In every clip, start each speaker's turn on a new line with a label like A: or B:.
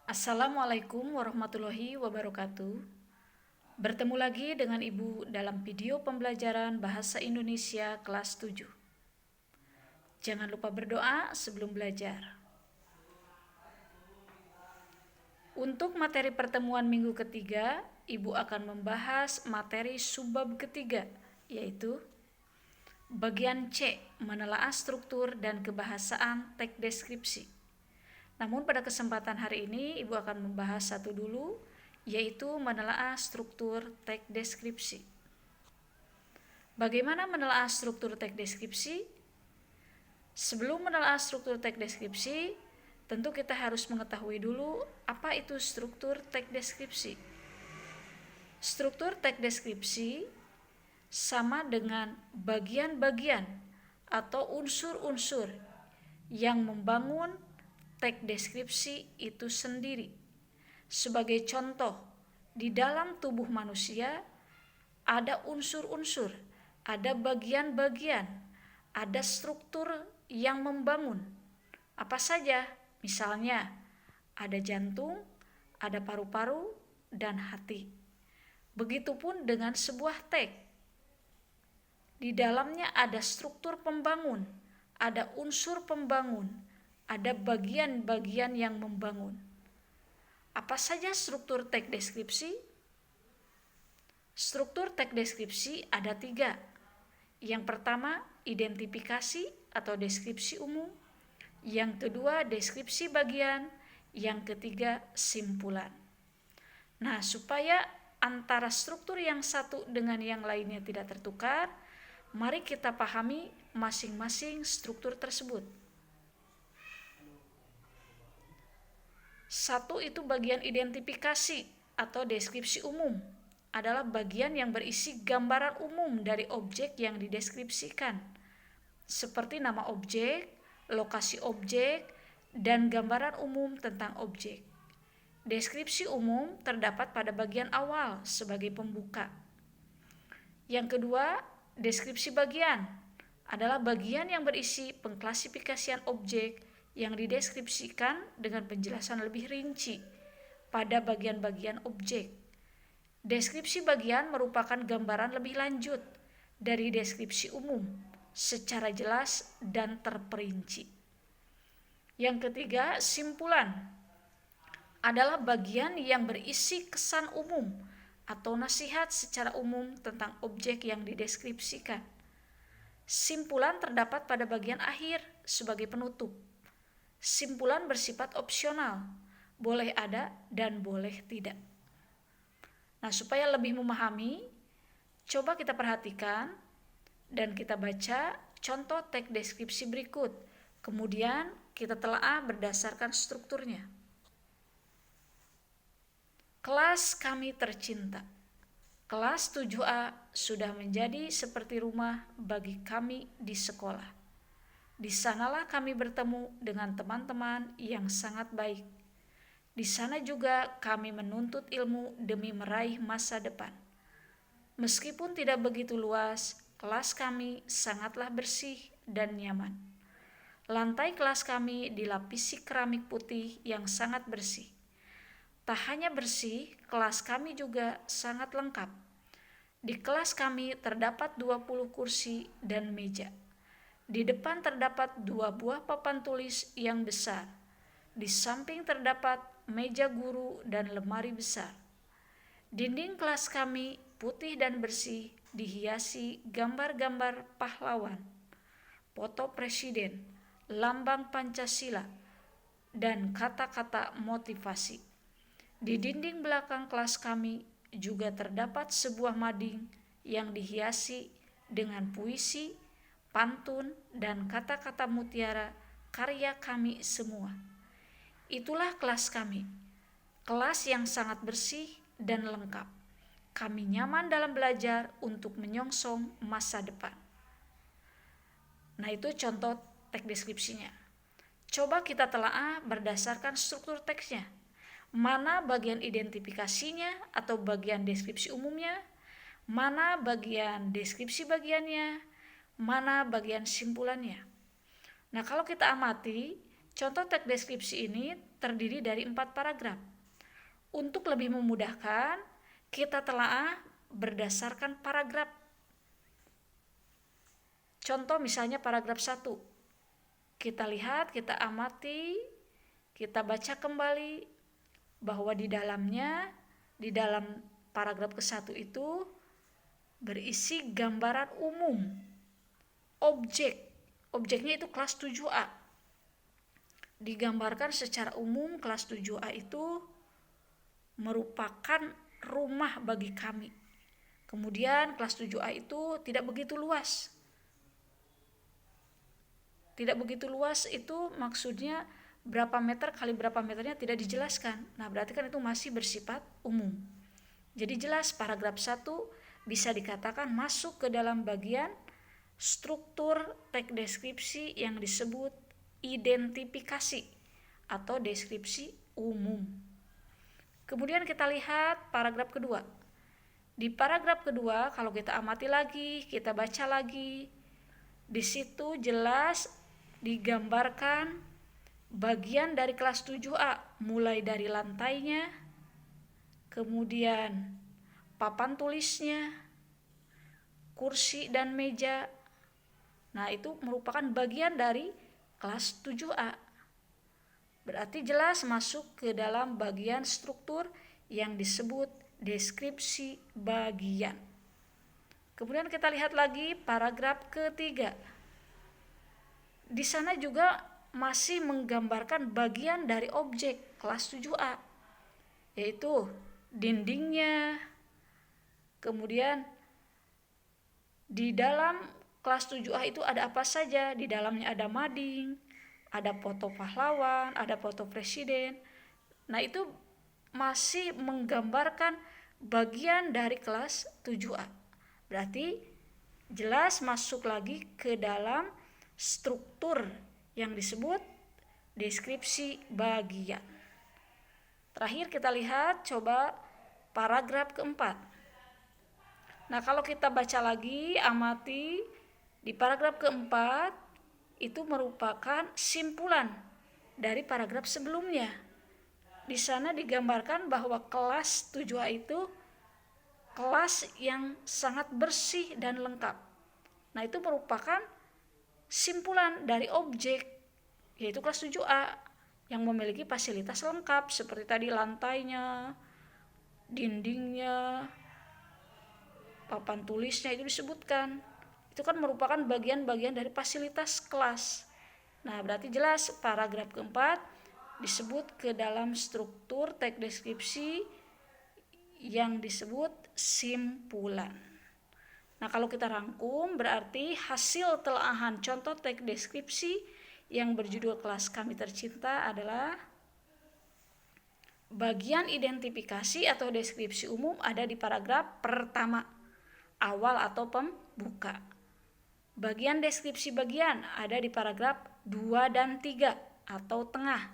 A: Assalamualaikum warahmatullahi wabarakatuh. Bertemu lagi dengan Ibu dalam video pembelajaran Bahasa Indonesia kelas 7. Jangan lupa berdoa sebelum belajar. Untuk materi pertemuan minggu ketiga, Ibu akan membahas materi subbab ketiga, yaitu bagian C, menelaah struktur dan kebahasaan teks deskripsi. Namun pada kesempatan hari ini Ibu akan membahas satu dulu, yaitu menelaah struktur teks deskripsi. Bagaimana menelaah struktur teks deskripsi? Sebelum menelaah struktur teks deskripsi, tentu kita harus mengetahui dulu apa itu struktur teks deskripsi. Struktur teks deskripsi sama dengan bagian-bagian atau unsur-unsur yang membangun teks deskripsi itu sendiri. Sebagai contoh, di dalam tubuh manusia ada unsur-unsur, ada bagian-bagian, ada struktur yang membangun. Apa saja? Misalnya, ada jantung, ada paru-paru, dan hati. Begitupun dengan sebuah teks. Di dalamnya ada struktur pembangun, ada unsur pembangun, ada bagian-bagian yang membangun. Apa saja struktur teks deskripsi? Struktur teks deskripsi ada 3. Yang pertama, identifikasi atau deskripsi umum. Yang kedua, deskripsi bagian. Yang ketiga, simpulan. Nah, supaya antara struktur yang satu dengan yang lainnya tidak tertukar, mari kita pahami masing-masing struktur tersebut. Satu itu bagian identifikasi atau deskripsi umum, adalah bagian yang berisi gambaran umum dari objek yang dideskripsikan, seperti nama objek, lokasi objek, dan gambaran umum tentang objek. Deskripsi umum terdapat pada bagian awal sebagai pembuka. Yang kedua, deskripsi bagian adalah bagian yang berisi pengklasifikasian objek yang dideskripsikan dengan penjelasan lebih rinci pada bagian-bagian objek. Deskripsi bagian merupakan gambaran lebih lanjut dari deskripsi umum secara jelas dan terperinci. Yang ketiga, simpulan adalah bagian yang berisi kesan umum atau nasihat secara umum tentang objek yang dideskripsikan. Simpulan terdapat pada bagian akhir sebagai penutup. Simpulan bersifat opsional, boleh ada dan boleh tidak. Nah, supaya lebih memahami, coba kita perhatikan dan kita baca contoh teks deskripsi berikut. Kemudian kita telaah berdasarkan strukturnya. Kelas kami tercinta. Kelas 7A sudah menjadi seperti rumah bagi kami di sekolah. Di sanalah kami bertemu dengan teman-teman yang sangat baik. Di sana juga kami menuntut ilmu demi meraih masa depan. Meskipun tidak begitu luas, kelas kami sangatlah bersih dan nyaman. Lantai kelas kami dilapisi keramik putih yang sangat bersih. Tak hanya bersih, kelas kami juga sangat lengkap. Di kelas kami terdapat 20 kursi dan meja. Di depan terdapat 2 buah papan tulis yang besar. Di samping terdapat meja guru dan lemari besar. Dinding kelas kami putih dan bersih, dihiasi gambar-gambar pahlawan, foto presiden, lambang Pancasila, dan kata-kata motivasi. Di dinding belakang kelas kami juga terdapat sebuah mading yang dihiasi dengan puisi, pantun, dan kata-kata mutiara karya kami semua. Itulah kelas kami, kelas yang sangat bersih dan lengkap. Kami nyaman dalam belajar untuk menyongsong masa depan. Nah, itu contoh teks deskripsinya. Coba kita telaah berdasarkan struktur teksnya. Mana bagian identifikasinya atau bagian deskripsi umumnya, mana bagian deskripsi bagiannya, mana bagian simpulannya. Nah, kalau kita amati, Contoh teks deskripsi ini terdiri dari 4 paragraf. Untuk lebih memudahkan, kita telaah berdasarkan paragraf. Contoh misalnya paragraf 1. Kita lihat, kita amati, kita baca kembali bahwa di dalam paragraf ke-1 itu berisi gambaran umum. Objeknya itu kelas 7A. Digambarkan secara umum kelas 7A itu merupakan rumah bagi kami. Kemudian kelas 7A itu tidak begitu luas. Tidak begitu luas itu maksudnya berapa meter kali berapa meternya tidak dijelaskan. Nah, berarti kan itu masih bersifat umum. Jadi jelas paragraf 1 bisa dikatakan masuk ke dalam bagian struktur teks deskripsi yang disebut identifikasi atau deskripsi umum. Kemudian kita lihat paragraf kedua. Di paragraf kedua kalau kita amati lagi, kita baca lagi, di situ jelas digambarkan bagian dari kelas 7A, mulai dari lantainya, kemudian papan tulisnya, kursi dan meja. Nah, itu merupakan bagian dari kelas 7A. Berarti jelas masuk ke dalam bagian struktur yang disebut deskripsi bagian. Kemudian kita lihat lagi paragraf ketiga. Di sana juga masih menggambarkan bagian dari objek kelas 7A, yaitu dindingnya. Kemudian di dalam kelas 7A itu ada apa saja? Di dalamnya ada mading, ada foto pahlawan, ada foto presiden. Nah, itu masih menggambarkan bagian dari kelas 7A. Berarti jelas masuk lagi ke dalam struktur yang disebut deskripsi bagian. Terakhir kita lihat coba paragraf keempat. Nah, kalau kita baca lagi, amati di paragraf keempat itu merupakan simpulan dari paragraf sebelumnya. Di sana digambarkan bahwa kelas 7A itu kelas yang sangat bersih dan lengkap. Nah, itu merupakan simpulan dari objek, yaitu kelas 7A yang memiliki fasilitas lengkap seperti tadi lantainya, dindingnya, papan tulisnya itu disebutkan. Itu kan merupakan bagian-bagian dari fasilitas kelas. Nah, berarti jelas paragraf keempat disebut ke dalam struktur teks deskripsi yang disebut simpulan. Nah, kalau kita rangkum berarti hasil telaahan contoh teks deskripsi yang berjudul Kelas Kami Tercinta adalah bagian identifikasi atau deskripsi umum ada di paragraf pertama, awal atau pembuka. Bagian deskripsi bagian ada di paragraf 2 dan 3 atau tengah.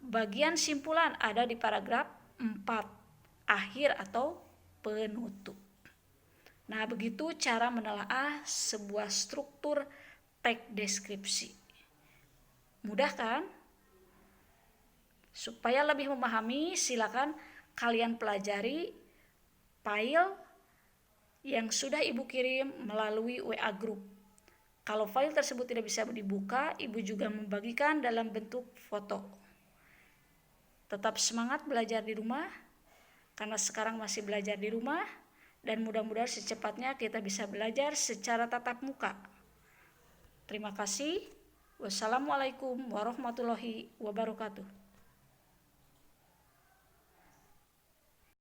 A: Bagian simpulan ada di paragraf 4, akhir atau penutup. Nah, begitu cara menelaah sebuah struktur teks deskripsi. Mudah kan? Supaya lebih memahami, silakan kalian pelajari file yang sudah Ibu kirim melalui WA Group. Kalau file tersebut tidak bisa dibuka, Ibu juga membagikan dalam bentuk foto. Tetap semangat belajar di rumah, karena sekarang masih belajar di rumah, dan mudah-mudahan secepatnya kita bisa belajar secara tatap muka. Terima kasih. Wassalamualaikum warahmatullahi wabarakatuh.